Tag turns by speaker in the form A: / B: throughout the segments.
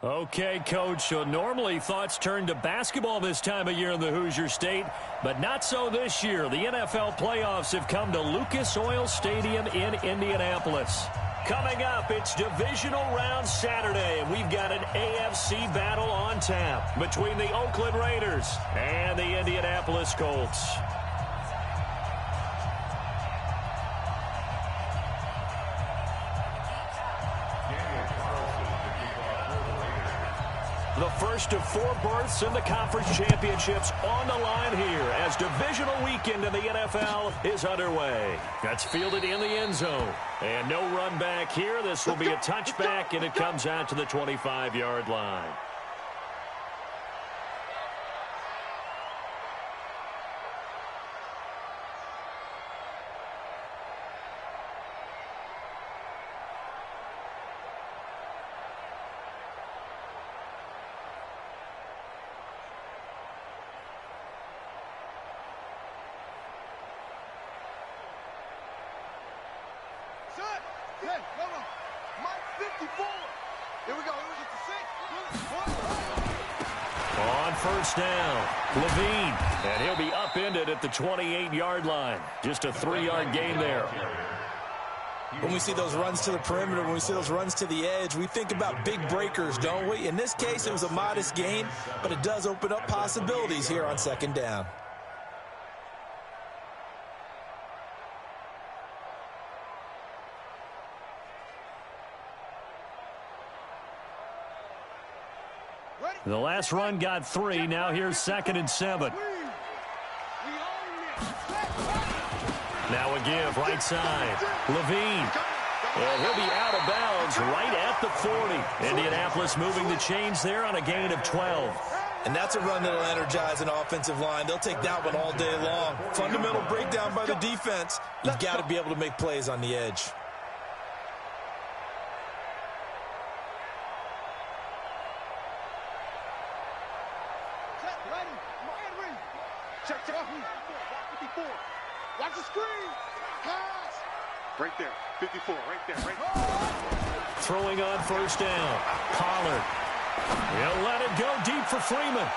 A: Okay, Coach, so normally thoughts turn to basketball this time of year in the Hoosier State, but not so this year. The NFL playoffs have come to Lucas Oil Stadium in Indianapolis. Coming up, it's divisional round Saturday, and we've got an AFC battle on tap between the Oakland Raiders and the Indianapolis Colts. The first of 4 berths in the conference championships on the line here as divisional weekend in the NFL is underway. That's fielded in the end zone. And no run back here. This will be a touchback, and it comes out to the 25-yard line. On first down, Levine, and he'll be upended at the 28-yard line. Just a 3-yard gain there.
B: When we see those runs to the perimeter, when we see those runs to the edge, we think about big breakers, don't we? In this case, it was a modest gain, but it does open up possibilities here on second down.
A: The last run got 3. Now here's 2nd and 7. Now a give, right side. Levine. And he'll be out of bounds right at the 40. Indianapolis moving the chains there on a gain of 12.
B: And that's a run that'll energize an offensive line. They'll take that one all day long. Fundamental breakdown by the defense. You've got to be able to make plays on the edge.
C: Watch the screen. Pass. Right there. 54. Right there. Right there.
A: Throwing on first down. Pollard. He'll let it go deep for Freeman.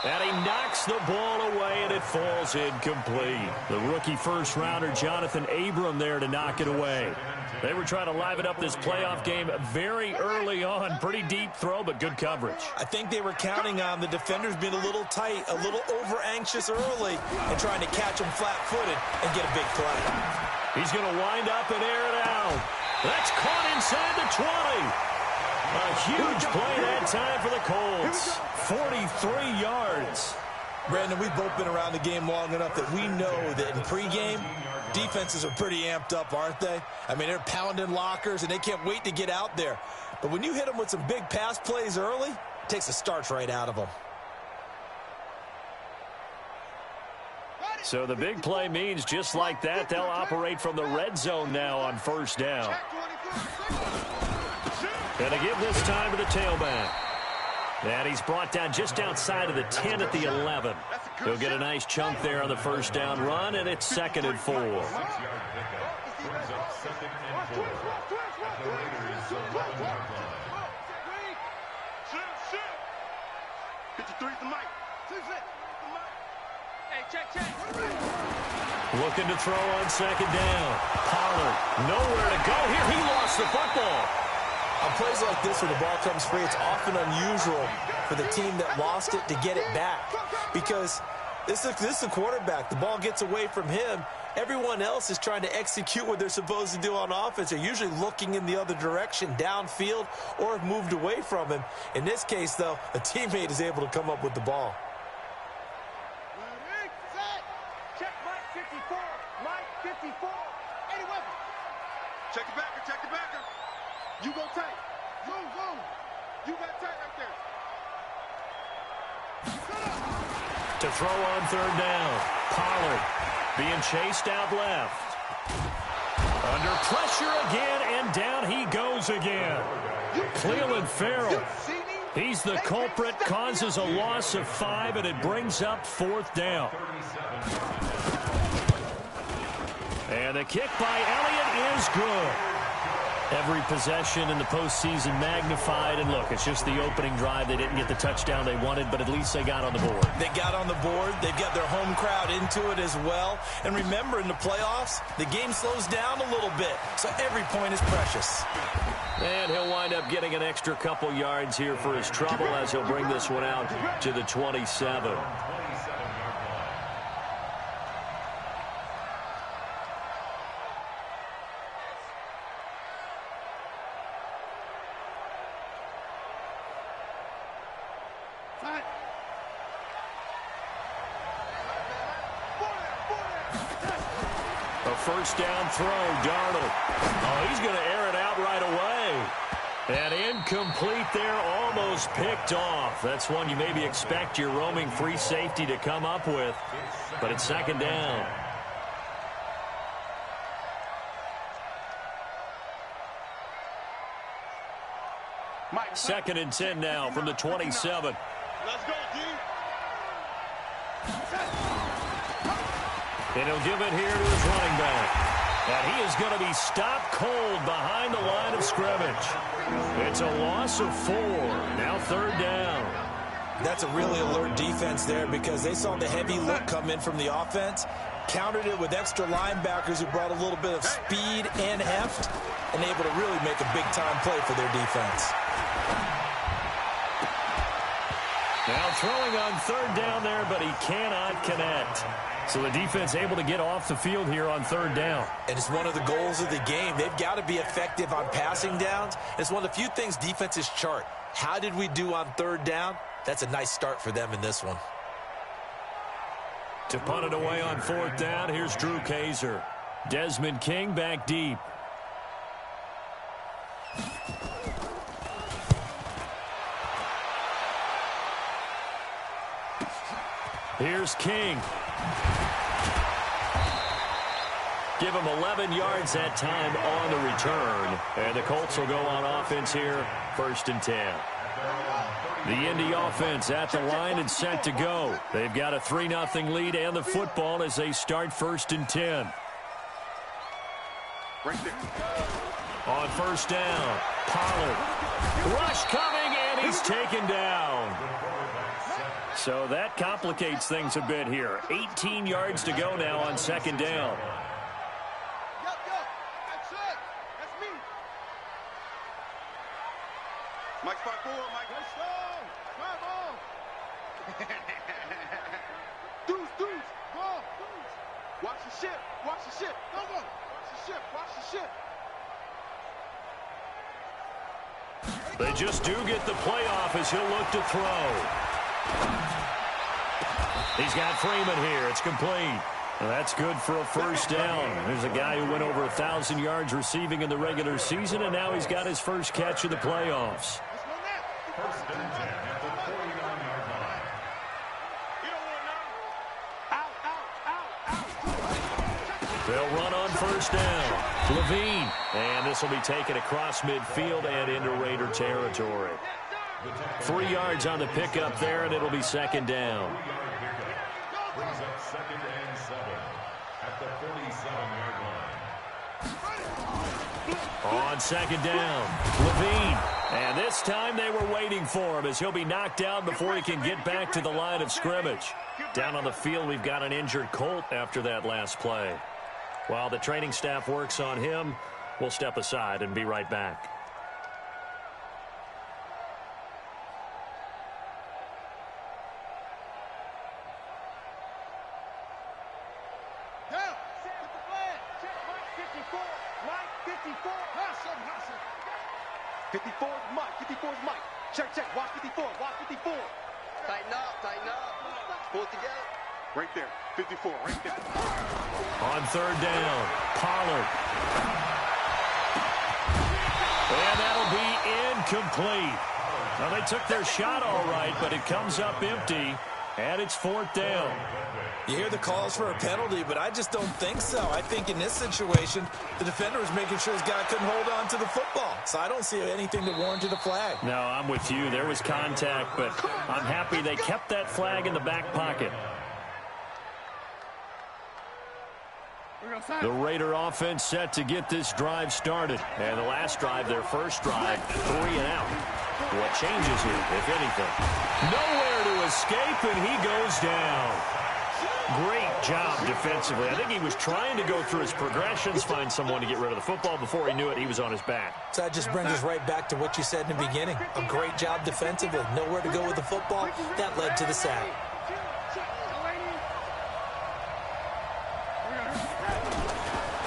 A: And he knocks the ball away, and it falls incomplete. The rookie first-rounder, Jonathan Abram, there to knock it away. They were trying to liven up this playoff game very early on. Pretty deep throw, but good coverage.
B: I think they were counting on the defenders being a little tight, a little over-anxious early, and trying to catch them flat-footed and get a big play.
A: He's going to wind up and air it out. That's caught inside the 20. A huge play that time for the Colts. 43 yards.
B: Brandon, we've both been around the game long enough that we know that in pregame, defenses are pretty amped up, aren't they? I mean, they're pounding lockers, and they can't wait to get out there. But when you hit them with some big pass plays early, it takes the starch right out of them.
A: So the big play means just like that, they'll operate from the red zone now on first down. And to give this time to the tailback. And he's brought down just outside of the 10 at the 11. He'll get a nice chunk there on the first down run, and it's 2nd and 4.
C: 53 the mic. Hey, check.
A: Looking to throw on second down. Pollard, nowhere to go here. He lost the football.
B: On plays like this where the ball comes free, it's often unusual for the team that lost it to get it back. Because this is the quarterback. The ball gets away from him. Everyone else is trying to execute what they're supposed to do on offense. They're usually looking in the other direction, downfield, or have moved away from him. In this case, though, a teammate is able to come up with the ball.
C: Check Mike 54. Mike 54. Any weapon. Check the backer. You go tight. Zoom. You got tight right there.
A: To throw on third down. Pollard being chased out left. Under pressure again, and down he goes again. Cleveland Farrell. He's the culprit, causes a loss of 5, and it brings up fourth down. And the kick by Elliott is good. Every possession in the postseason magnified, and look, it's just the opening drive. They didn't get the touchdown they wanted, but at least they got on the board.
B: They got on the board. They've got their home crowd into it as well. And remember, in the playoffs, the game slows down a little bit, so every point is precious.
A: And he'll wind up getting an extra couple yards here for his trouble as he'll bring this one out to the 27. First down throw, Darnold. Oh, he's going to air it out right away. And incomplete there, almost picked off. That's one you maybe expect your roaming free safety to come up with. But it's second down. Second and 10 now from the 27.
C: Let's go, D.
A: And he'll give it here to his running back. And he is going to be stopped cold behind the line of scrimmage. It's a loss of 4. Now third down.
B: That's a really alert defense there because they saw the heavy look come in from the offense, countered it with extra linebackers who brought a little bit of speed and heft, and able to really make a big-time play for their defense.
A: Now throwing on third down there, but he cannot connect. So the defense able to get off the field here on third down.
B: And it's one of the goals of the game. They've got to be effective on passing downs. It's one of the few things defenses chart. How did we do on third down? That's a nice start for them in this one.
A: To punt it away on fourth down, here's Drew Kaiser. Desmond King back deep. Here's King. Give him 11 yards that time on the return. And the Colts will go on offense here, first and 10. The Indy offense at the line and set to go. They've got a 3-0 lead and the football as they start first and 10.
C: Right there.
A: On first down, Pollard. Rush coming, and he's taken down. So that complicates things a bit here. 18 yards to go now on second down.
C: Yup, yup. That's it. That's me. Mike, spot forward, Mike. Let's go. Come on. Deuce, deuce. Go. Deuce. Watch the ship. Watch the ship. Go, go. Watch the ship. Watch the ship.
A: They just do get the playoff as he'll look to throw. He's got Freeman here. It's complete. Well, that's good for a first down. There's a guy who went over 1,000 yards receiving in the regular season, and now he's got his first catch of the playoffs.
C: First and 10 at the 49-yard line. You don't want to know. Out.
A: They'll run on first down. Levine. And this will be taken across midfield and into Raider territory. 3 yards on the pickup there, and it'll be second down.
D: Brings up second and 7 at the 47-yard line.
A: On second down, Levine. And this time they were waiting for him as he'll be knocked down before he can get back to the line of scrimmage. Down on the field, we've got an injured Colt after that last play. While the training staff works on him, we'll step aside and be right back.
C: Down. Get the flag. Check Mike 54. Mike 54. Hustle, hustle. 54 is Mike. 54 is Mike. Check, check. Watch 54. Watch 54.
E: Tighten up, tighten up. Pull it together.
C: Right there. 54. Right there.
A: On third down, Pollard. And that'll be incomplete. Now, they took their shot all right, but it comes up empty, and it's fourth down.
B: You hear the calls for a penalty, but I just don't think so. I think in this situation, the defender was making sure his guy couldn't hold on to the football. So I don't see anything that warranted a flag.
A: No, I'm with you. There was contact, but I'm happy they kept that flag in the back pocket.
C: We're going
A: The Raider offense set to get this drive started. And the last drive, their first drive, 3 and out. What changes here, if anything? Nowhere to escape, and he goes down. Great job defensively. I think he was trying to go through his progressions, find someone to get rid of the football. Before he knew it, he was on his back.
B: So that just brings us right back to what you said in the beginning. A great job defensively. Nowhere to go with the football. That led to the sack.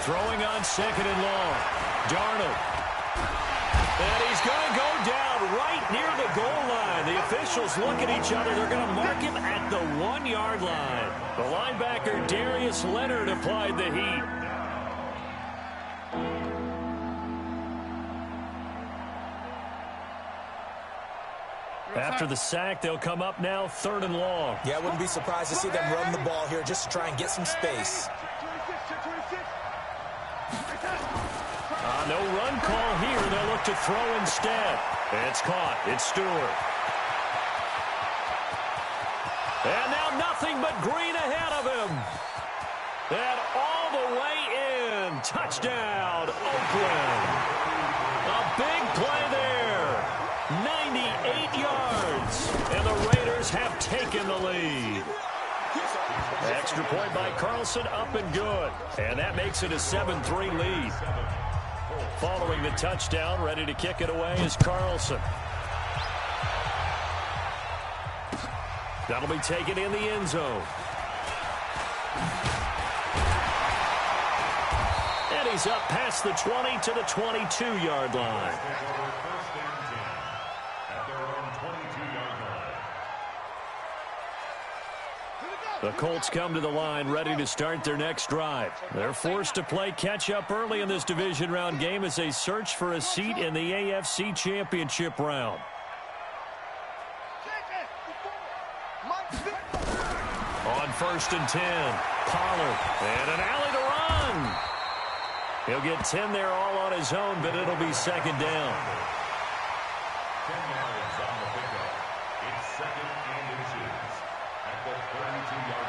A: Throwing on 2nd and long. Darnold. And he's going to go down right near the goal line. The officials look at each other. They're going to mark him at the 1-yard line. The linebacker, Darius Leonard, applied the heat. After the sack, they'll come up now 3rd and long.
B: Yeah, I wouldn't be surprised to see them run the ball here just to try and get some space.
A: No run call here. They'll look to throw instead. It's caught. It's Stewart. And now nothing but green ahead of him. And all the way in. Touchdown, Oakland. A big play there. 98 yards. And the Raiders have taken the lead. Extra point by Carlson, up and good. And that makes it a 7-3 lead. Following the touchdown, ready to kick it away is Carlson. That'll be taken in the end zone. And he's up past the 20 to the 22-yard line. The Colts come to the line ready to start their next drive. They're forced to play catch-up early in this division round game as they search for a seat in the AFC Championship round. On 1st and 10, Pollard, and an alley to run. He'll get 10 there all on his own, but it'll be 2nd down.
D: 10 yards on the pickup. It's 2nd and inches at the 32-yard line.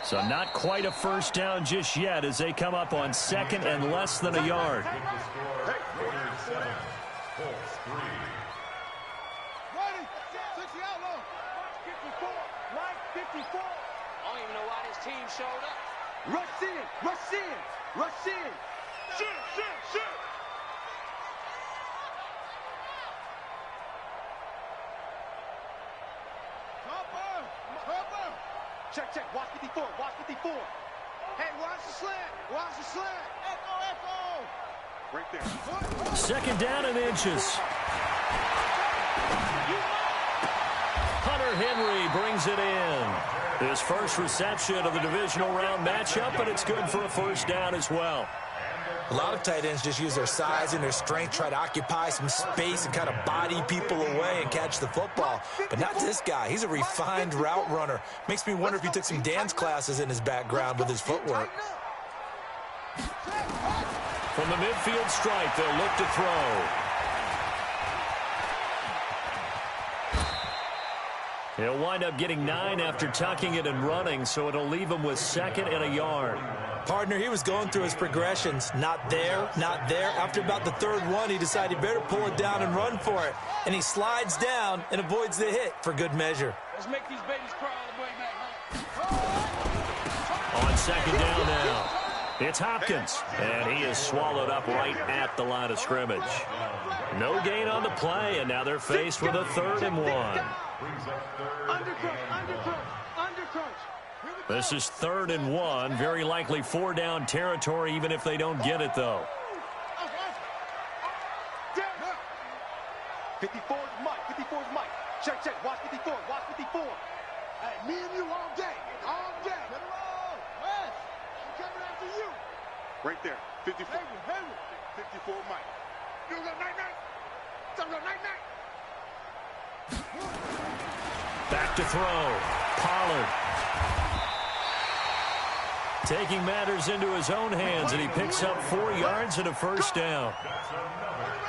A: So not quite a first down just yet as they come up on 2nd and less than a yard.
D: With the score, Raiders 7, Colts 3.
C: Ready, 60 out low. 54, right 54. I don't even know why this team showed up. Rush in, rush in, rush in. Shoot, shoot, shoot. Hopper. Check, check. Watch 54. Watch 54. Hey, watch the slant. Watch the slant. Echo, echo. Right there.
A: 2nd down and inches. Hunter Henry brings it in. His first reception of the divisional round matchup, but it's good for a first down as well.
B: A lot of tight ends just use their size and their strength, try to occupy some space and kind of body people away and catch the football. But not this guy. He's a refined route runner. Makes me wonder if he took some dance classes in his background with his footwork.
A: From the midfield stripe, they'll look to throw. He'll wind up getting 9 after tucking it and running, so it'll leave him with 2nd and a yard.
B: Partner, he was going through his progressions. Not there, not there. After about the 3rd one, he decided he better pull it down and run for it. And he slides down and avoids the hit for good measure.
C: Let's make these babies cry all the way back home.
A: On 2nd down now, it's Hopkins. And he is swallowed up right at the line of scrimmage. No gain on the play, and now they're faced with a 3rd and 1. This is 3rd and 1. Very likely 4-down territory, even if they don't get it, though.
C: 54 is Mike. 54 is Mike. Check, check. Watch 54. Watch 54. Hey, me and you all day. All day. Let it roll. Wes, I'm coming after you. Right there. 54. Henry. 54 Mike. You go night-night. You go night-night.
A: Back to throw. Pollard. Taking matters into his own hands, and he picks up 4 yards and a first down.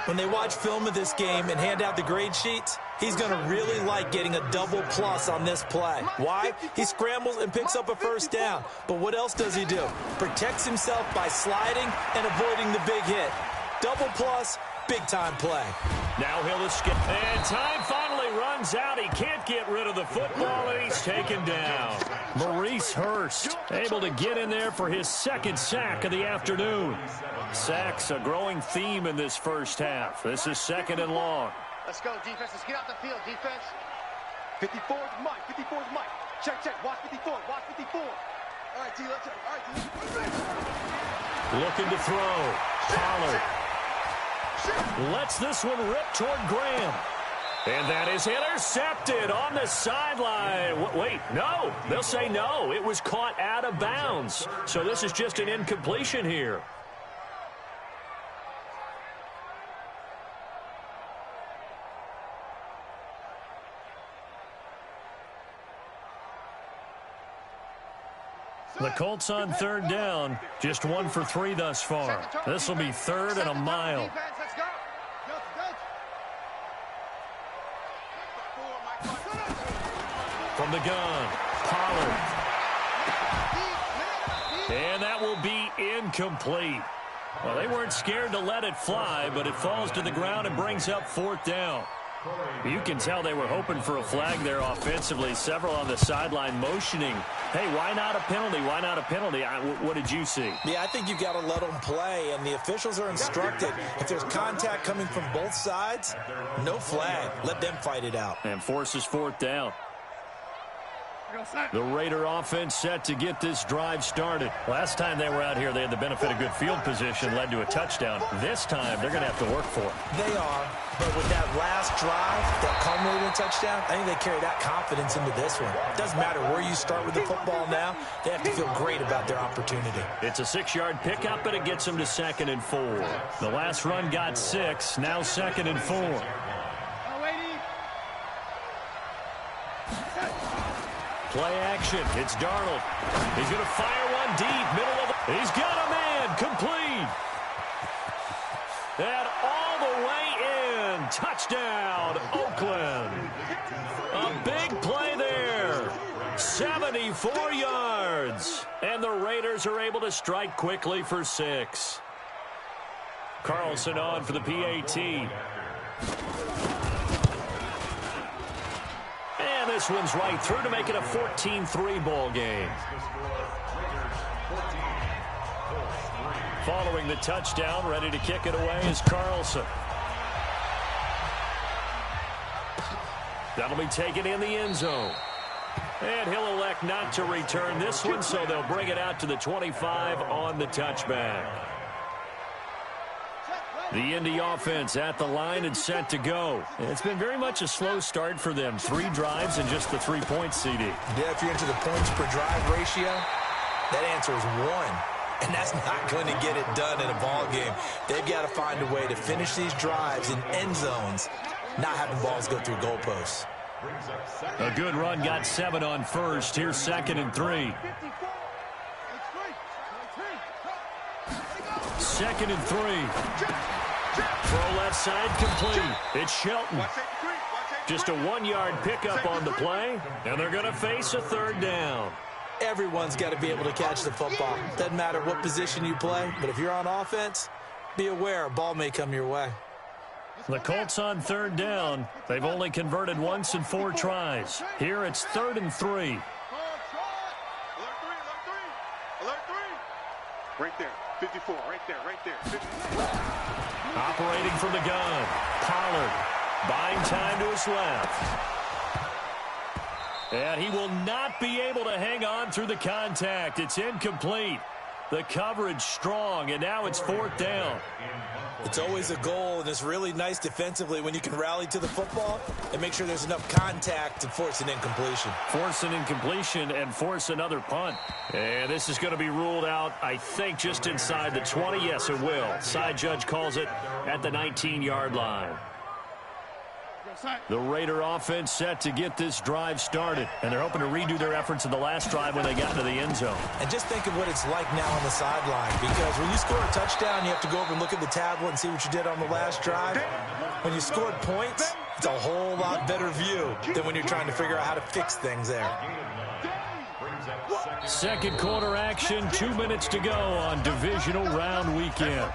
B: When they watch film of this game and hand out the grade sheets, he's going to really like getting a double plus on this play. Why? He scrambles and picks up a first down. But what else does he do? Protects himself by sliding and avoiding the big hit. Double plus, big-time play.
A: Now he'll escape. And time finally runs out. He can't get rid of the football, and he's taken down. Maurice Hurst able to get in there for his second sack of the afternoon. Sacks a growing theme in this first half. This is 2nd and long.
C: Let's go, defense. Let's get out the field, defense. 54 is Mike. 54 is Mike. Check, check. Watch 54. Watch 54. All right, T. Let's check. All right, T.
A: Looking to throw. Pollard lets this one rip toward Graham. And that is intercepted on the sideline. Wait, no. They'll say no. It was caught out of bounds. So this is just an incompletion here. The Colts on 3rd down, just 1 for 3 thus far. This will be 3rd and a mile. From the gun, Pollard. And that will be incomplete. Well, they weren't scared to let it fly, but it falls to the ground and brings up 4th down. You can tell they were hoping for a flag there offensively. Several on the sideline motioning. Hey, why not a penalty? Why not a penalty? What did you see?
B: Yeah, I think you've got to let them play, and the officials are instructed. If there's contact coming from both sides, no flag. Let them fight it out.
A: And forces 4th down. The Raider offense set to get this drive started. Last time they were out here, they had the benefit of good field position, led to a touchdown. This time, they're going to have to work for it.
B: They are, but with that last drive, that culminating touchdown, I think they carry that confidence into this one. It doesn't matter where you start with the football now. They have to feel great about their opportunity.
A: It's a 6-yard pickup, and it gets them to 2nd and 4. The last run got 6, now 2nd and 4. Play action. It's Darnold. He's going to fire one deep. Middle of the... He's got a man. Complete. And all the way in. Touchdown, Oakland. A big play there. 74 yards. And the Raiders are able to strike quickly for 6. Carlson on for the PAT. This one's right through to make it a 14-3 ball game. Following the touchdown, ready to kick it away is Carlson. That'll be taken in the end zone. And he'll elect not to return this one, so they'll bring it out to the 25 on the touchback. The Indy offense at the line and set to go. It's been very much a slow start for them. 3 drives and just the 3 points, CD.
B: Yeah, if you're into the points per drive ratio, that answer is 1. And that's not going to get it done in a ball game. They've got to find a way to finish these drives in end zones, not having balls go through goalposts.
A: A good run got 7 on first. Here's 2nd and 3. 2nd and 3. Throw left side complete. It's Shelton. Just a 1-yard pickup on the play, and they're going to face a 3rd down.
B: Everyone's got to be able to catch the football. Doesn't matter what position you play, but if you're on offense, be aware a ball may come your way.
A: The Colts on 3rd down. They've only converted once in 4 tries. Here it's 3rd and 3.
C: Right there. 54, right there, right there. 54.
A: Operating from the gun, Pollard buying time to his left. And he will not be able to hang on through the contact. It's incomplete. The coverage strong, and now it's 4th down.
B: It's always a goal, and it's really nice defensively when you can rally to the football and make sure there's enough contact to force an incompletion.
A: Force an incompletion and force another punt. And this is going to be ruled out, I think, just inside the 20. Yes, it will. Side judge calls it at the 19-yard line. The Raider offense set to get this drive started, and they're hoping to redo their efforts in the last drive when they got into the end zone.
B: And just think of what it's like now on the sideline, because when you score a touchdown, you have to go over and look at the tablet and see what you did on the last drive. When you scored points, it's a whole lot better view than when you're trying to figure out how to fix things there.
A: Second quarter action, 2 minutes to go on divisional round weekend.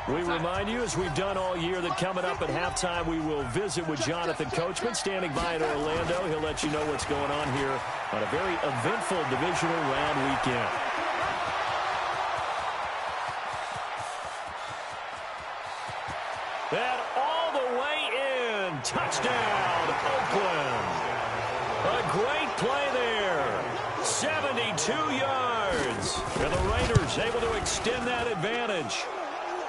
A: We remind you, as we've done all year, that coming up at halftime, we will visit with Jonathan Coachman, standing by in Orlando. He'll let you know what's going on here on a very eventful divisional round weekend. And all the way in. Touchdown, Oakland. A great play there. 72 yards. And the Raiders able to extend that advantage.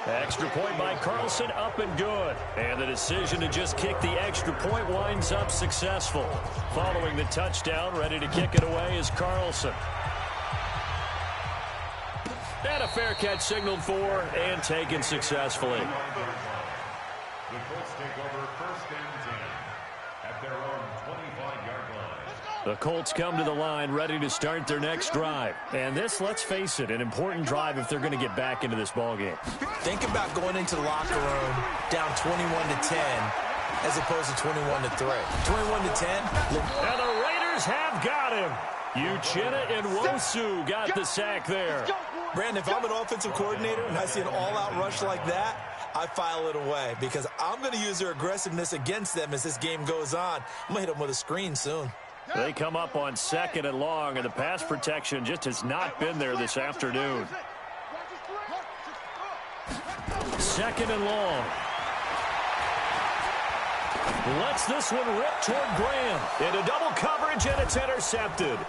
A: Extra point by Carlson, up and good. And the decision to just kick the extra point winds up successful. Following the touchdown, ready to kick it away is Carlson. And a fair catch signaled for and taken successfully.
D: The Colts take over first and 10 at their own 25-yard line.
A: The Colts come to the line ready to start their next drive. And this, let's face it, an important drive if they're going to get back into this ballgame.
B: Think about going into the locker room down 21-10 as opposed to 21-3. 21-10.
A: And the Raiders have got him. Uchenna and Nwosu got the sack there.
B: Brandon, if I'm an offensive coordinator and I see an all-out rush like that, I file it away because I'm going to use their aggressiveness against them as this game goes on. I'm going to hit them with a screen soon.
A: They come up on 2nd and long, and the pass protection just has not been there this afternoon. 2nd and long. Lets this one rip toward Graham. Into double coverage, and it's intercepted.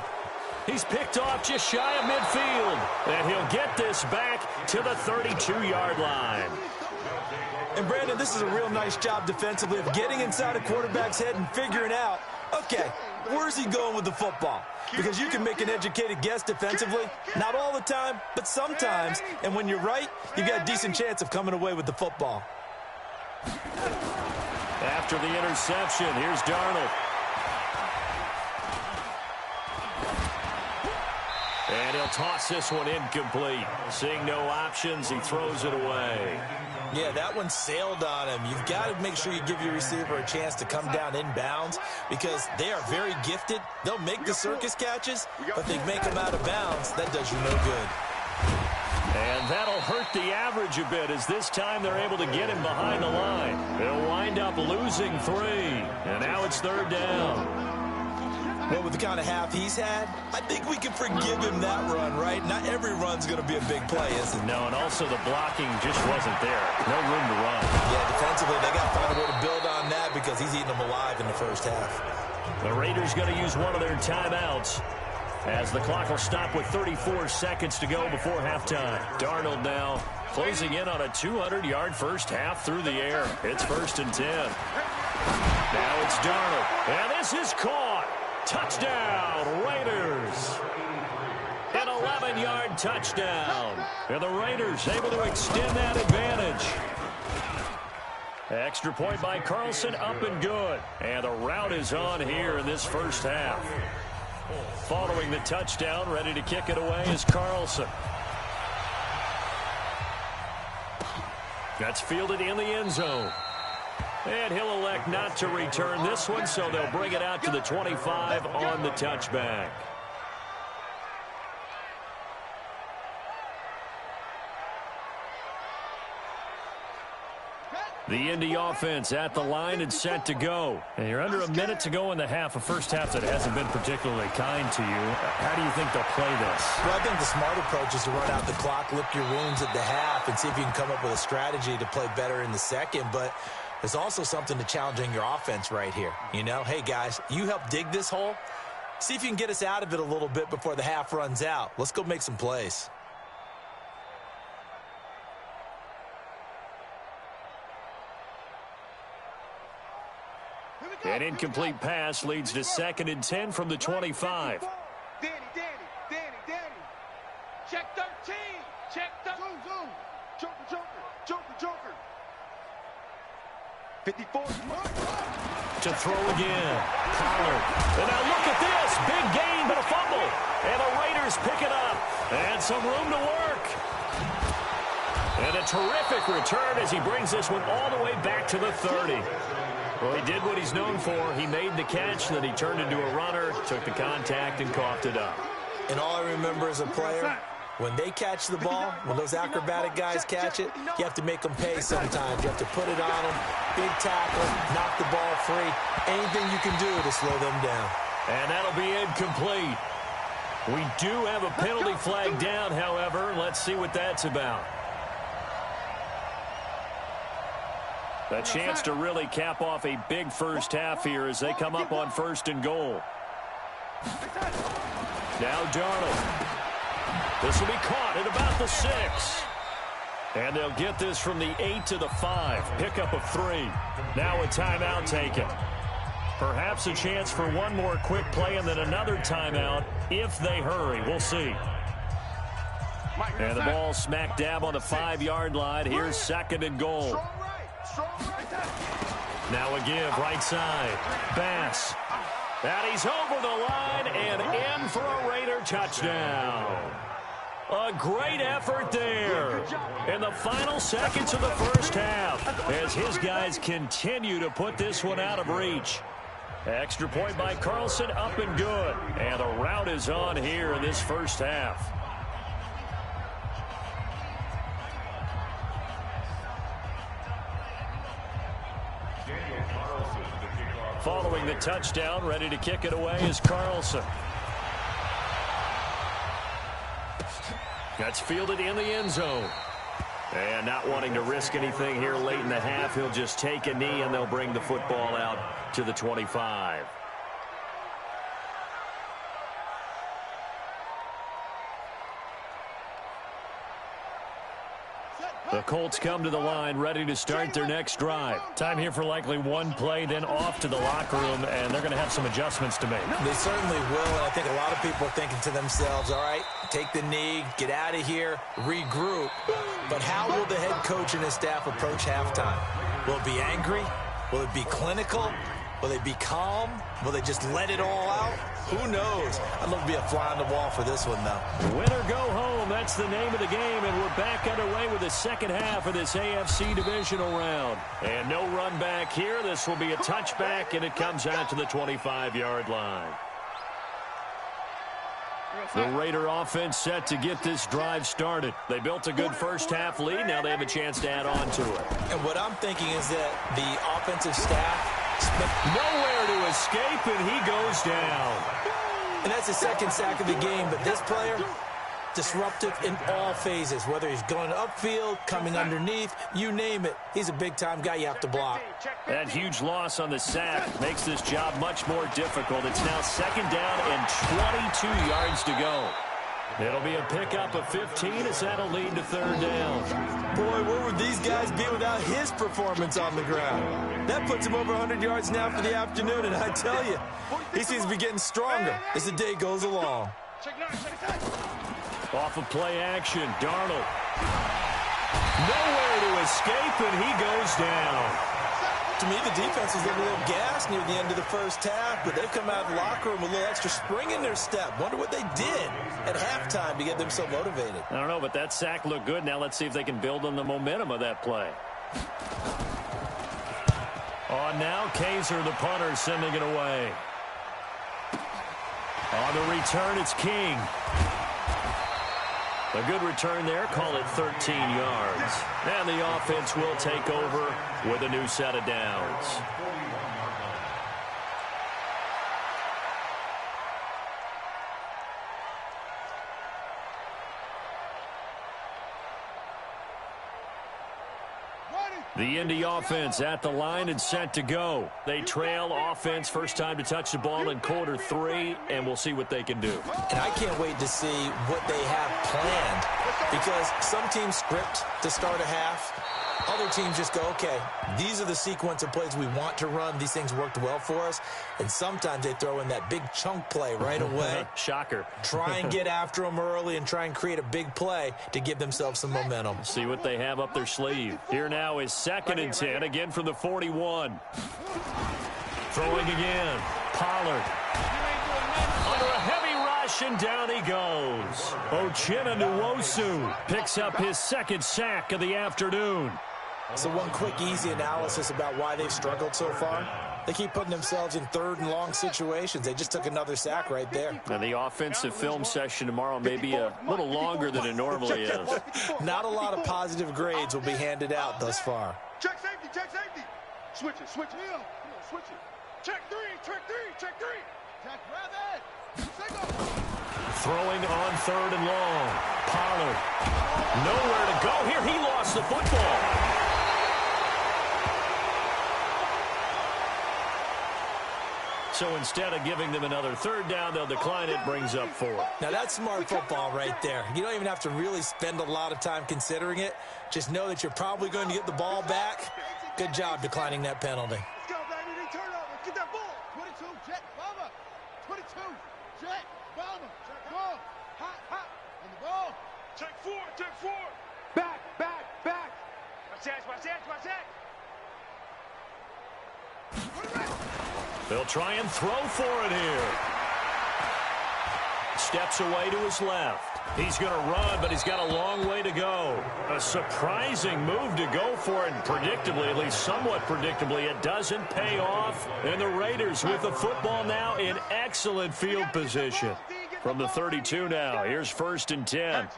A: He's picked off just shy of midfield. And he'll get this back to the 32-yard line.
B: And, Brandon, this is a real nice job defensively of getting inside a quarterback's head and figuring out, okay, where's he going with the football? Because you can make an educated guess defensively. Not all the time, but sometimes. And when you're right, you've got a decent chance of coming away with the football.
A: After the interception, here's Darnold. And he'll toss this one incomplete. Seeing no options, he throws it away.
B: Yeah, that one sailed on him. You've got to make sure you give your receiver a chance to come down inbounds because they are very gifted. They'll make the circus catches, but they make them out of bounds. That does you no good.
A: And that'll hurt the average a bit as this time they're able to get him behind the line. They'll wind up losing 3. And now it's 3rd down.
B: Well, with the kind of half he's had, I think we can forgive him that run, right? Not every run's going to be a big play, is it?
A: No, and also the blocking just wasn't there. No room to run.
B: Yeah, defensively, they got to find a way to build on that because he's eating them alive in the first half.
A: The Raiders going to use one of their timeouts as the clock will stop with 34 seconds to go before halftime. Darnold now closing in on a 200-yard first half through the air. It's 1st and 10. Now it's Darnold, and this is caught. Touchdown, Raiders. An 11-yard touchdown. And the Raiders able to extend that advantage. Extra point by Carlson, up and good. And the route is on here in this first half. Following the touchdown, ready to kick it away is Carlson. That's fielded in the end zone. And he'll elect not to return this one, so they'll bring it out to the 25 on the touchback. The Indy offense at the line and set to go. And you're under a minute to go in the half, a first half that hasn't been particularly kind to you. How do you think they'll play this?
B: Well, I think the smart approach is to run out the clock, lick your wounds at the half, and see if you can come up with a strategy to play better in the second. But there's also something to challenging your offense right here. You know, hey, guys, you help dig this hole. See if you can get us out of it a little bit before the half runs out. Let's go make some plays.
A: An incomplete pass leads to 2nd and 10 from the 25.
C: Danny. Check 13. Check the zoom. Joker. 54.
A: To throw again. Pollard. And now look at this. Big gain, but a fumble. And the Raiders pick it up. And some room to work. And a terrific return as he brings this one all the way back to the 30. Well, he did what he's known for. He made the catch, then he turned into a runner, took the contact, and coughed it up.
B: And all I remember as a player, when they catch the ball, when those acrobatic guys catch it, you have to make them pay sometimes. You have to put it on them, big tackle, knock the ball free, anything you can do to slow them down.
A: And that'll be incomplete. We do have a penalty flag down, however. Let's see what that's about. A chance to really cap off a big first half here as they come up on 1st and goal. Now Darnold. This will be caught at about the 6. And they'll get this from the 8 to the 5. Pickup of 3. Now a timeout taken. Perhaps a chance for one more quick play and then another timeout if they hurry. We'll see. And the ball smack dab on the 5-yard line. Here's 2nd and goal. Now a give right side. Bass. And he's over the line and in for a Raider touchdown. A great effort there in the final seconds of the first half as his guys continue to put this one out of reach. Extra point by Carlson, up and good. And the rout is on here in this first half. Following the touchdown, ready to kick it away is Carlson. That's fielded in the end zone. And not wanting to risk anything here late in the half, he'll just take a knee and they'll bring the football out to the 25. The Colts come to the line, ready to start their next drive. Time here for likely one play, then off to the locker room, and they're going to have some adjustments to make.
B: They certainly will, and I think a lot of people are thinking to themselves, all right, take the knee, get out of here, regroup. But how will the head coach and his staff approach halftime? Will it be angry? Will it be clinical? Will they be calm? Will they just let it all out? Who knows? I'd love to be a fly on the wall for this one, though.
A: Win or go home, that's the name of the game, and we're back underway with the second half of this AFC divisional round. And no run back here. This will be a touchback, and it comes out to the 25-yard line. The Raider offense set to get this drive started. They built a good first-half lead. Now they have a chance to add on to it.
B: And what I'm thinking is that the offensive staff
A: nowhere to escape, and he goes down.
B: And that's the second sack of the game, but this player, disruptive in all phases, whether he's going upfield, coming underneath, you name it. He's a big-time guy you have to block.
A: That huge loss on the sack makes this job much more difficult. It's now 2nd down and 22 yards to go. It'll be a pickup of 15 as that'll lead to 3rd down.
B: Boy, where would these guys be without his performance on the ground? That puts him over 100 yards now for the afternoon, and I tell you, he seems to be getting stronger as the day goes along.
A: Off of play action, Darnold. Nowhere to escape, and he goes down.
B: To me, the defense was a little gas near the end of the first half, but they've come out of the locker room with a little extra spring in their step. Wonder what they did at halftime to get them so motivated.
A: I don't know, but that sack looked good. Now let's see if they can build on the momentum of that play. On now, Kaiser, the punter, sending it away. On the return, it's King. A good return there, call it 13 yards. And the offense will take over with a new set of downs. The Indy offense at the line and set to go. They trail offense first time to touch the ball in quarter 3, and we'll see what they can do.
B: And I can't wait to see what they have planned, because some teams script to start a half. Other teams just go, okay, these are the sequence of plays we want to run. These things worked well for us. And sometimes they throw in that big chunk play right away.
A: Shocker.
B: Try and get after them early and try and create a big play to give themselves some momentum.
A: See what they have up their sleeve. Here now is 2nd and 10, again from the 41. Throwing again. Pollard. Under a heavy rush, and down he goes. Uchenna Nwosu picks up his 2nd sack of the afternoon.
B: So one quick, easy analysis about why they've struggled so far. They keep putting themselves in 3rd and long situations. They just took another sack right there.
A: And the offensive film session tomorrow may be a little longer than it normally is.
B: Not a lot of positive grades will be handed out thus far.
C: Check safety, check safety. Switch it, switch it. Come on, switch it. Check 3, check 3, check 3. Check rabbit.
A: Throwing on 3rd and long. Pollard. Nowhere to go here. He lost the football. So instead of giving them another 3rd down, they'll decline it, brings up 4.
B: Now that's smart football right there. You don't even have to really spend a lot of time considering it. Just know that you're probably going to get the ball back. Good job declining that penalty.
C: Let's go, baby. Turnover. Get that ball. 22, jet, bomber. 22, jet, bomber. Check ball. Hot, hot. On the ball. Check 4, check 4. Back, back, back. Watch that, watch that, watch that.
A: They'll try and throw for it here. Steps away to his left. He's going to run, but he's got a long way to go. A surprising move to go for it, and predictably, at least somewhat predictably, it doesn't pay off. And the Raiders with the football now in excellent field position. From the 32 now, here's 1st and 10.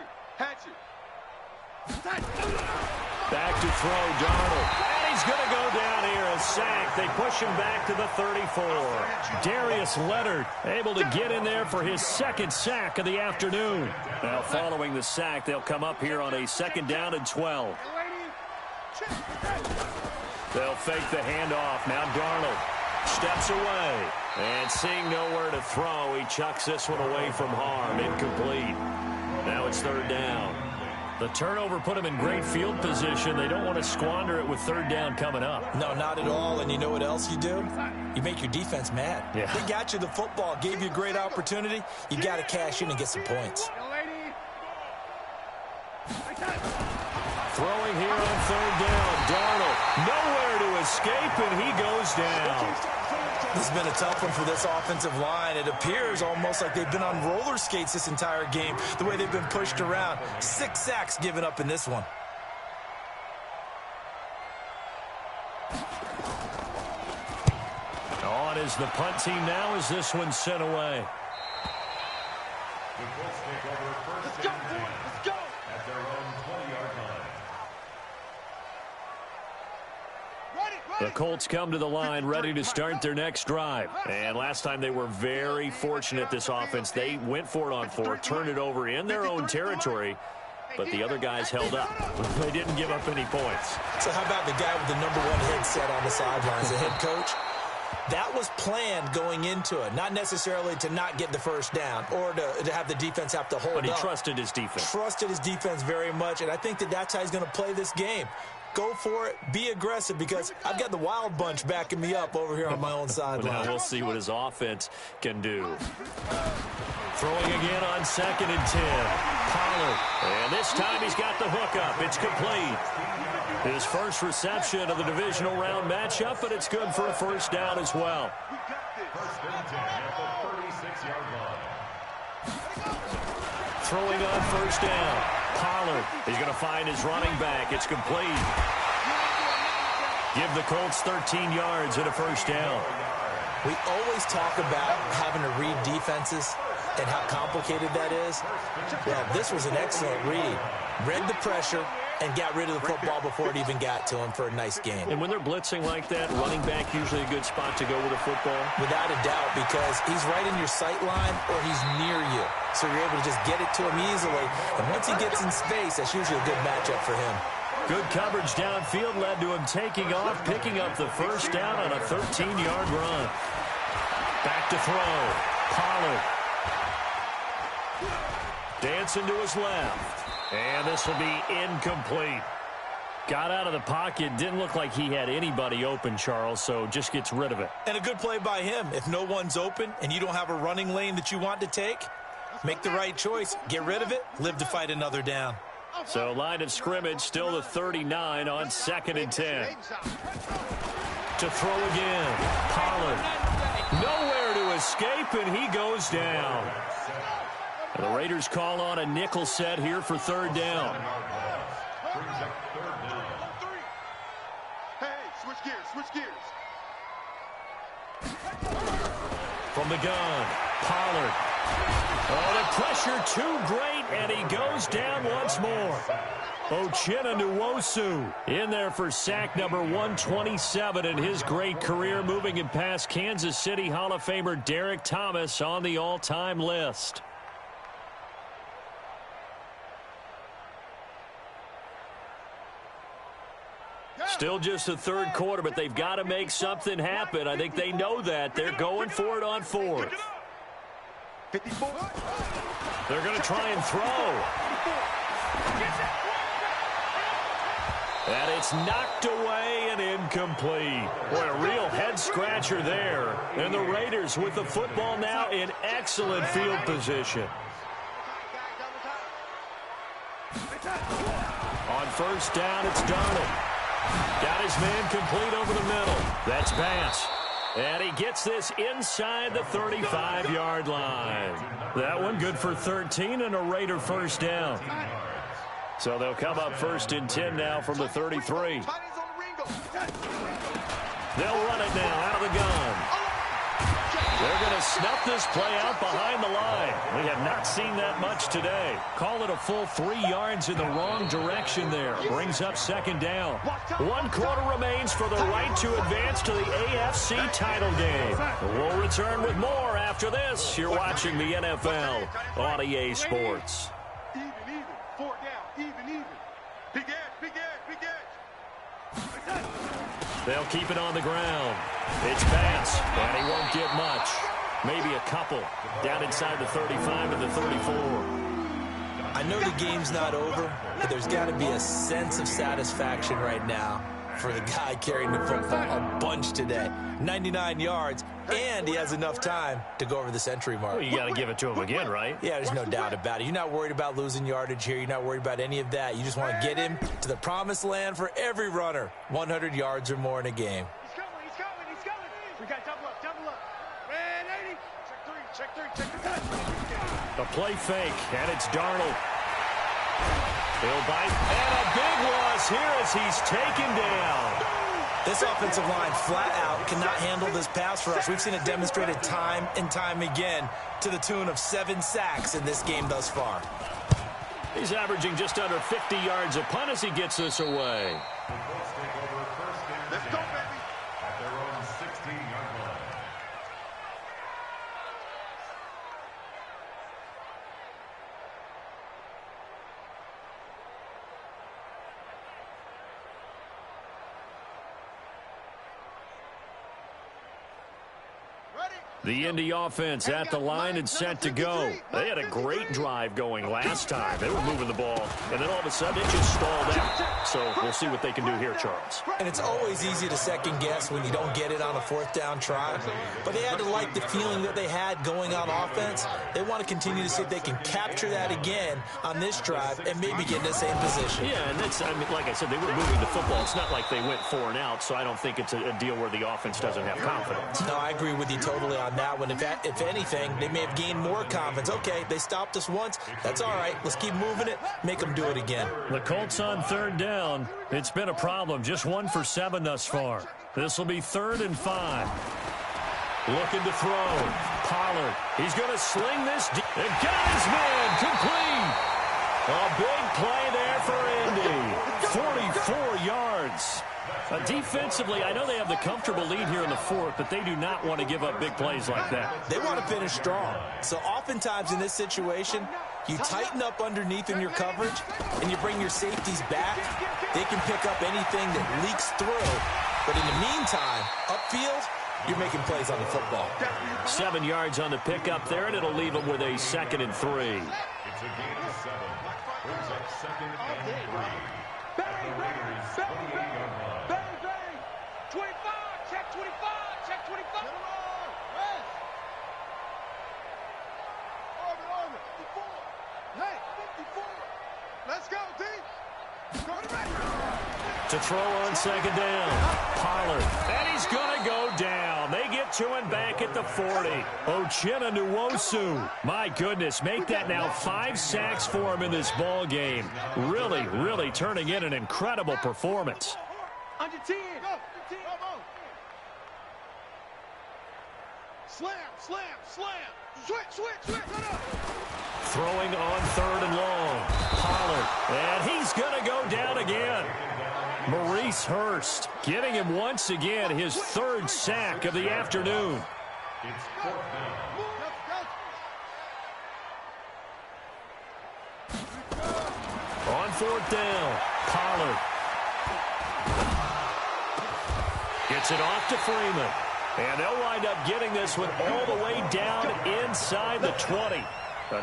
A: Back to throw, Darnold. And he's going to go down here, a sack. They push him back to the 34. Darius Leonard able to get in there for his 2nd sack of the afternoon. Now following the sack, they'll come up here on a 2nd down and 12. They'll fake the handoff. Now Darnold steps away. And seeing nowhere to throw, he chucks this one away from harm. Incomplete. Now it's 3rd down. The turnover put them in great field position. They don't want to squander it with 3rd down coming up.
B: No, not at all. And you know what else you do? You make your defense mad.
A: Yeah.
B: They got you the football, gave you a great opportunity. You got to cash in and get some points.
A: Throwing here on 3rd down. Darnold nowhere to escape, and he goes down.
B: This has been a tough one for this offensive line. It appears almost like they've been on roller skates this entire game, the way they've been pushed around. 6 sacks given up in this one.
A: On is the punt team now as this one's sent away.
D: The Colts take over 1st and 10 at their own 20-yard line.
A: The Colts come to the line ready to start their next drive. And last time they were very fortunate, this offense. They went for it on 4, turned it over in their own territory, but the other guys held up. They didn't give up any points.
B: So how about the guy with the number 1 headset on the sidelines, the head coach? That was planned going into it, not necessarily to not get the 1st down or to have the defense have to hold up.
A: But he trusted his defense.
B: Trusted his defense very much, and I think that that's how he's going to play this game. Go for it. Be aggressive, because I've got the wild bunch backing me up over here on my own sideline.
A: Now we'll see what his offense can do. Throwing again on 2nd and 10. Pollard. And this time he's got the hookup. It's complete. His first reception of the divisional round matchup, but it's good for a 1st down as well.
D: 1st and 10 at the 36-yard line.
A: Throwing on 1st down. Pollard. He's going to find his running back. It's complete. Give the Colts 13 yards and a 1st down.
B: We always talk about having to read defenses and how complicated that is. Well, this was an excellent read. Read the pressure and got rid of the football before it even got to him for a nice game.
A: And when they're blitzing like that, running back usually a good spot to go with a football?
B: Without a doubt, because he's right in your sight line or he's near you. So you're able to just get it to him easily. And once he gets in space, that's usually a good matchup for him.
A: Good coverage downfield led to him taking off, picking up the first down on a 13-yard run. Back to throw. Pollard. Dancing to his left. And this will be incomplete. Got out of the pocket. Didn't look like he had anybody open, Charles, so just gets rid of it.
B: And a good play by him. If no one's open and you don't have a running lane that you want to take, make the right choice. Get rid of it. Live to fight another down.
A: So line of scrimmage still the 39 on 2nd and 10. To throw again. Pollard. Nowhere to escape, and he goes down. The Raiders call on a nickel set here for 3rd down.
C: Hey, switch gears, switch gears.
A: From the gun, Pollard. Oh, the pressure too great, and he goes down once more. Uchenna Nwosu in there for sack number 127 in his great career, moving him past Kansas City Hall of Famer Derek Thomas on the all-time list. Still just the 3rd quarter, but they've got to make something happen. I think they know that. They're going for it on 4th.
C: 54.
A: They're going to try and throw. And it's knocked away and incomplete. Boy, a real head-scratcher there. And the Raiders with the football now in excellent field position. On 1st down, it's Darnold. Got his man complete over the middle. That's Bass. And he gets this inside the 35-yard line. That one good for 13 and a Raider 1st down. So they'll come up 1st and 10 now from the 33. They'll run it now out of the gun. They're going to snuff this play out behind the line. We have not seen that much today. Call it a full 3 yards in the wrong direction there. Brings up 2nd down. 1 quarter remains for the right to advance to the AFC title game. We'll return with more after this. You're watching the NFL on EA Sports.
C: Even. 4 down. Even. Big edge, big edge, big edge.
A: They'll keep it on the ground. It's Bass, and he won't get much. Maybe a couple. Down inside the 35 and the 34.
B: I know the game's not over, but there's got to be a sense of satisfaction right now for the guy carrying the football a bunch today. 99 yards, and he has enough time to go over the century mark.
A: Well, you got to give it to him again, right?
B: Yeah, there's no doubt about it. You're not worried about losing yardage here. You're not worried about any of that. You just want to get him to the promised land for every runner. 100 yards or more in a game.
C: He's coming. We got double up. Man, 80. Check three.
A: A play fake, and it's Darnold. He'll bite, and a big loss here as he's taken down.
B: This offensive line flat out cannot handle this pass for us. We've seen it demonstrated time and time again to the tune of 7 sacks in this game thus far.
A: He's averaging just under 50 yards a punt as he gets this away.
C: Let's go, baby.
D: At their own 16-yard line.
A: The Indy offense at the line and set to go. They had a great drive going last time. They were moving the ball, and then all of a sudden it just stalled out. So we'll see what they can do here, Charles.
B: And it's always easy to second guess when you don't get it on a 4th down try. But they had to like the feeling that they had going on offense. They want to continue to see if they can capture that again on this drive and maybe get in the same position.
A: Yeah, and that's, I mean, like I said, they were moving the football. It's not like they went 4 and out, so I don't think it's a deal where the offense doesn't have confidence.
B: No, I agree with you totally on that one. If anything, they may have gained more confidence. Okay, they stopped us once. That's all right. Let's keep moving it. Make them do it again.
A: The Colts on 3rd down. It's been a problem. Just 1 for 7 thus far. This will be 3rd and 5. Looking to throw. Pollard. He's going to sling this. And got his man complete. A big play there for Indy. 44 yards. Defensively, I know they have the comfortable lead here in the 4th, but they do not want to give up big plays like that.
B: They want to finish strong. So oftentimes in this situation, You tighten up underneath in your coverage, and you bring your safeties back. They can pick up anything that leaks through. But in the meantime, upfield, you're making plays on the football.
A: 7 yards on the pickup there, and it'll leave them with a 2nd and 3.
D: It's a gain of 7. Brings up 2nd and 3. At the Raiders' 28-yard line.
C: Bang, bang. 25. Check 25. Check 25. Orbit. 54. Hey, 54. Let's go, D. Go to
A: To throw on 2nd down. Pollard. And he's going to go down. They get to him back at the 40. Uchenna Nwosu. My goodness, make that now 5 sacks for him in this ball game. Really, really turning in an incredible performance.
C: Under 10. Go. Slam. Switch.
A: Throwing on 3rd and long. Pollard. And he's going to go down again. Maurice Hurst getting him once again his 3rd sack of the afternoon.
D: It's 4th down.
A: On 4th down, Pollard. Gets it off to Freeman. And they'll wind up getting this one all the way down inside the 20.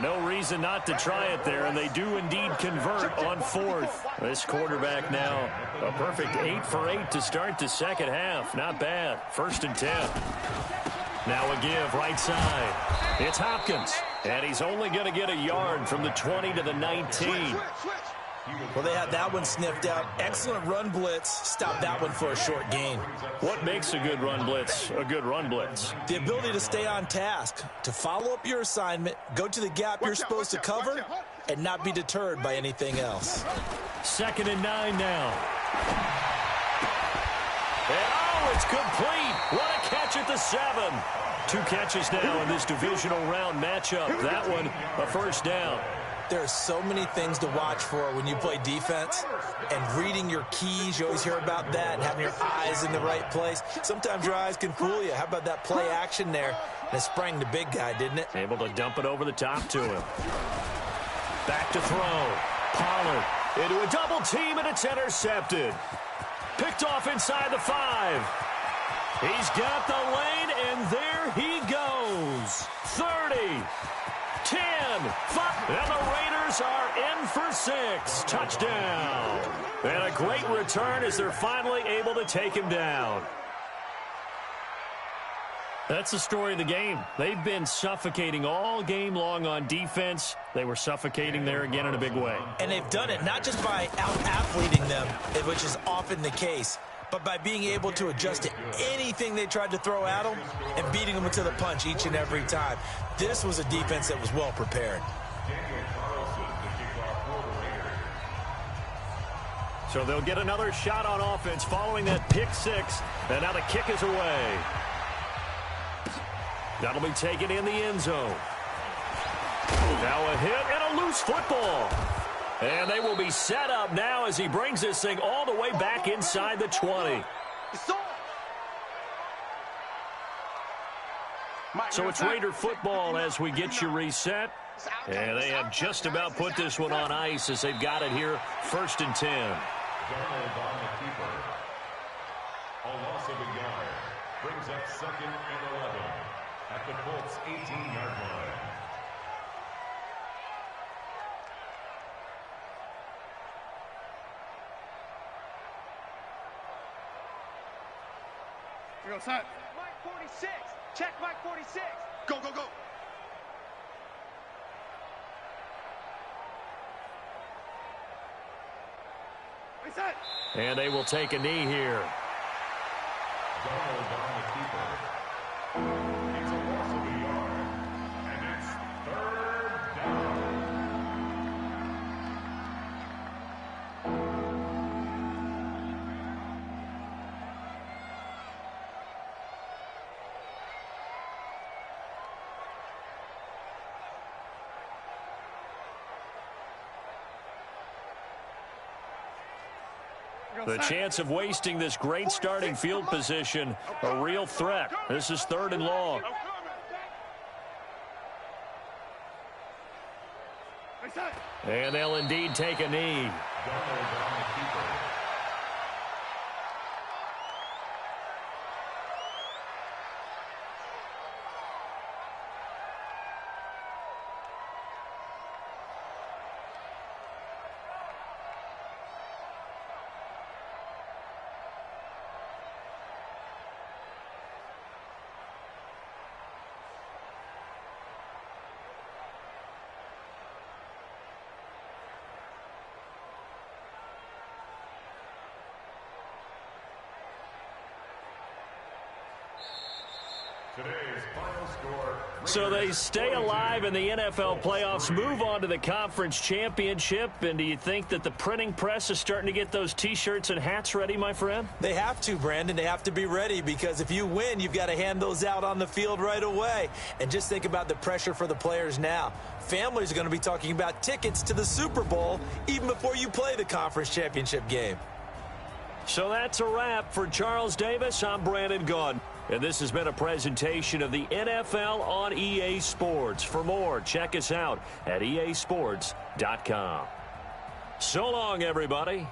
A: No reason not to try it there, and they do indeed convert on 4th. This quarterback now a perfect 8 for 8 to start the second half. Not bad. 1st and 10. Now a give right side. It's Hopkins, and he's only going to get a yard from the 20 to the 19.
B: Well, they had that one sniffed out. Excellent run blitz. Stop that one for a short gain.
A: What makes a good run blitz a good run blitz?
B: The ability to stay on task, to follow up your assignment, go to the gap you're supposed to cover, and not be deterred by anything else.
A: 2nd and 9 now. And oh, it's complete. What a catch at the 7. 2 catches now in this divisional round matchup. That one, a 1st down.
B: There are so many things to watch for when you play defense, and reading your keys, you always hear about that, and having your eyes in the right place. Sometimes your eyes can fool you. How about that play action there? And it sprang the big guy, didn't it?
A: Able to dump it over the top to him. Back to throw. Pollard into a double team, and it's intercepted. Picked off inside the 5. He's got the lane, and there he goes. 30. 10, 5, and the Raiders are in for 6. Touchdown. And a great return as they're finally able to take him down. That's the story of the game. They've been suffocating all game long on defense. They were suffocating there again in a big way.
B: And they've done it not just by out-athleting them, which is often the case, but by being able to adjust to anything they tried to throw at them and beating them to the punch each and every time. This was a defense that was well prepared.
A: So they'll get another shot on offense following that pick 6. And now the kick is away. That'll be taken in the end zone. Now a hit and a loose football. And they will be set up now as he brings this thing all the way back inside the 20. So it's Raider football as we get you reset. And they have just about put this one on ice as they've got it here. 1st and 10.
D: Donald on the keeper. A loss of a yard. Brings up 2nd and 11. At the Colts' 18-yard line.
C: We go, son. Mike 46. Check Mike 46. Go. Reset.
A: And they will take a knee here.
D: Donald on the keeper. It's a loss of a yard. And it's 3rd down.
A: The chance of wasting this great starting field position, a real threat. This is 3rd and long. And they'll indeed take a knee. So they stay alive in the NFL playoffs, move on to the conference championship. And do you think that the printing press is starting to get those T-shirts and hats ready, my friend?
B: They have to, Brandon. They have to be ready, because if you win, you've got to hand those out on the field right away. And just think about the pressure for the players now. Families are going to be talking about tickets to the Super Bowl even before you play the conference championship game.
A: So that's a wrap for Charles Davis. I'm Brandon Gaudin. And this has been a presentation of the NFL on EA Sports. For more, check us out at easports.com. So long, everybody.